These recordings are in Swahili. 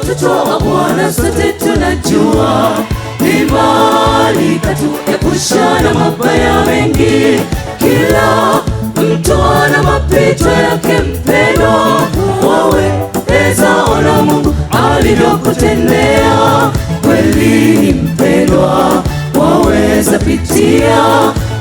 kututoa Bwana sote tunajua, ni mbali katuepusha na mabaya mengi. Kila mtu ana mapito yake mpendwa, waweza ona Mungu alivyokutendea. Kweli mpendwa, waweza pitia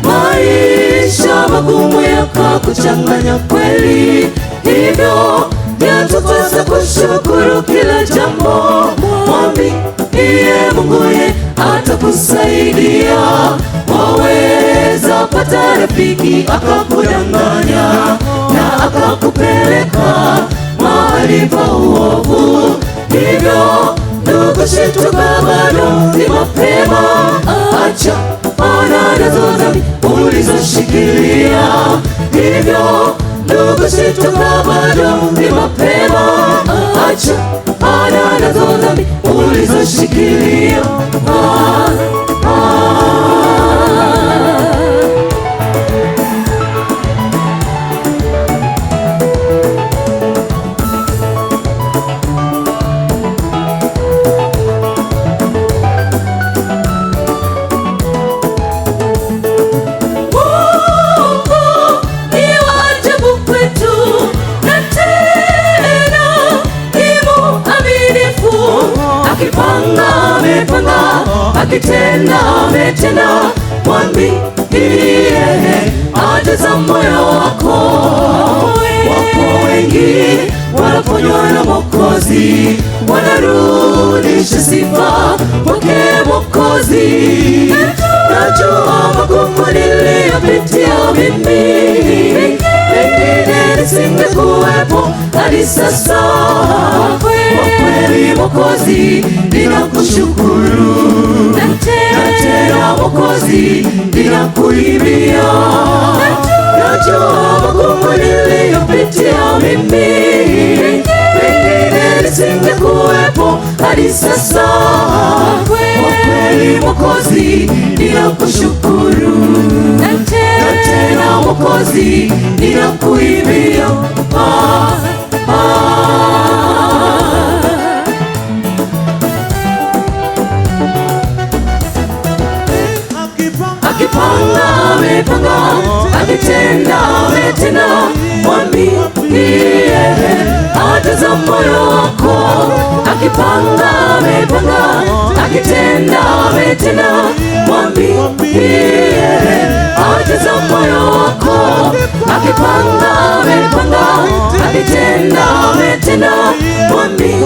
maisha magumu yakakuchanganya kweli, hivyo yatupasa kushukuru kila jambo. Mwambie Mungu ye atakusaidia. Waweza pata rafiki akakudanganya na akakupeleka mahali pa uovu, hivyo ndugu shituka, bado ni mapema. Acha ona nazo dhambi ulizoshikilia, hivyo ndugu shituka, bado ni mapema. Acha ona nazo dhambi ulizoshikilia. Akipanga amepanga, akitenda ametenda. Mwambie ajaza moyo wako. Wapo wengi wanaponywa na Mwokozi, wanarudisha sifa kwake Mwokozi. Najua magumu niliyopitia mimi, pengine nisingekuwepo hadi sasa. Kwa kweli Mwokozi ninakushukuru, na tena Mwokozi ninakuimbia. Najua magumu niliyopitia mimi, pengine nisingekuwepo hadi sasa. Kwa kweli Mwokozi ninakushukuru, na tena Mwokozi ninakuimbia. Akipanga amepanga, akitenda ametenda. Mwambie ajaza moyo wako. Akipanga amepanga, akitenda ametenda. Mwambie ajaza moyo wako. Akipanga amepanga, akitenda ametenda. Mwambie